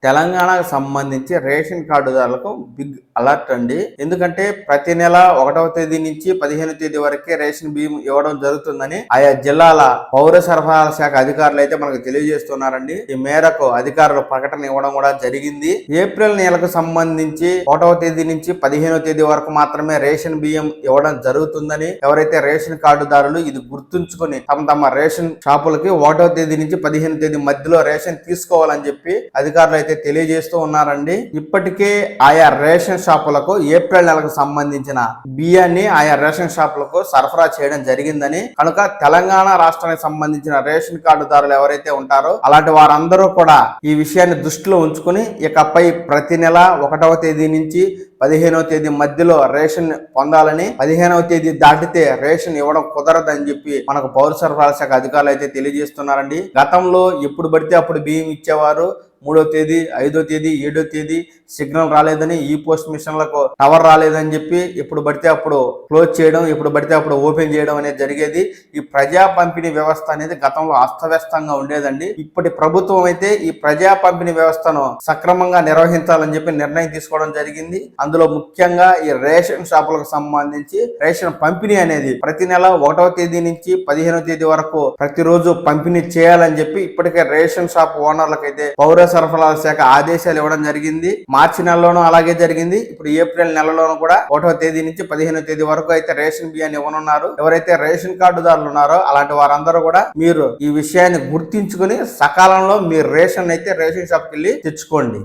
తెలంగాణకు సంబంధించి ration కార్డుదారులకు big alert అండి. ఎందుకంటే ప్రతి నెల 1వ తేదీ నుంచి 15వ తేదీ వరకే రేషన్ బియ్యం ఇవ్వడం జరుగుతుందని ఆయా జిల్లాల పౌర సరఫరాల శాఖ అధికారులు అయితే మనకు తెలియజేస్తున్నారండి. ఈ మేరకు అధికారులు ప్రకటన ఇవ్వడం కూడా జరిగింది. ఏప్రిల్ నెలకు సంబంధించి 1వ తేదీ నుంచి 15వ తేదీ వరకు మాత్రమే రేషన్ బియ్యం ఇవ్వడం జరుగుతుందని ఎవరైతే రేషన్ కార్డుదారులు ఇది గుర్తుంచుకొని తమ రేషన్ షాపులకి 1వ తేదీ నుంచి 15వ తేదీ మధ్యలో రేషన్ తీసుకోవాలని చెప్పి అధికారులు అయితే తెలియజేస్తూ ఉన్నారండి. ఇప్పటికే ఆయా రేషన్ షాపులకు ఏప్రిల్ నెలకు సంబంధించిన బియ్యాన్ని ఆయా రేషన్ షాపులకు సరఫరా చేయడం జరిగిందని, కనుక తెలంగాణ రాష్ట్రానికి సంబంధించిన రేషన్ కార్డుదారులు ఎవరైతే ఉంటారో అలాంటి వారందరూ కూడా ఈ విషయాన్ని దృష్టిలో ఉంచుకుని ఇకపై ప్రతి నెల 1వ తేదీ నుంచి 15వ తేదీ మధ్యలో రేషన్ పొందాలని, 15వ తేదీ దాటితే రేషన్ ఇవ్వడం కుదరదని చెప్పి మనకు పౌర సరఫరాల శాఖ అధికారులు అయితే తెలియజేస్తున్నారండి. గతంలో ఎప్పుడు పడితే అప్పుడు బియ్యం ఇచ్చేవారు. 3వ తేదీ, 5వ తేదీ, 7వ తేదీ సిగ్నల్ రాలేదని, ఈ పోస్ట్ మిషన్లకు టవర్ రాలేదని చెప్పి ఎప్పుడు పడితే అప్పుడు క్లోజ్ చేయడం, ఎప్పుడు పడితే అప్పుడు ఓపెన్ చేయడం అనేది జరిగేది. ఈ ప్రజా పంపిణీ వ్యవస్థ అనేది గతంలో అస్తవ్యస్తంగా ఉండేదండి. ఇప్పటి ప్రభుత్వం అయితే ఈ ప్రజా పంపిణీ వ్యవస్థను సక్రమంగా నిర్వహించాలని చెప్పి నిర్ణయం తీసుకోవడం జరిగింది. అందులో ముఖ్యంగా ఈ రేషన్ షాపులకు సంబంధించి రేషన్ పంపిణీ అనేది ప్రతి నెల 1వ తేదీ నుంచి 15వ తేదీ వరకు ప్రతిరోజు పంపిణీ చేయాలని చెప్పి ఇప్పటికే రేషన్ షాప్ ఓనర్లకైతే పౌర సరఫరాల శాఖ ఆదేశాలు ఇవ్వడం జరిగింది. మార్చి నెలలోనూ అలాగే జరిగింది. ఇప్పుడు ఏప్రిల్ నెలలోనూ కూడా 1వ తేదీ నుంచి 15వ తేదీ వరకు అయితే రేషన్ బియ్యాన్ని ఇవ్వనున్నారు. ఎవరైతే రేషన్ కార్డుదారులు ఉన్నారో అలాంటి వారందరూ కూడా మీరు ఈ విషయాన్ని గుర్తించుకుని సకాలంలో మీరు రేషన్ అయితే రేషన్ షాప్కి వెళ్ళి తెచ్చుకోండి.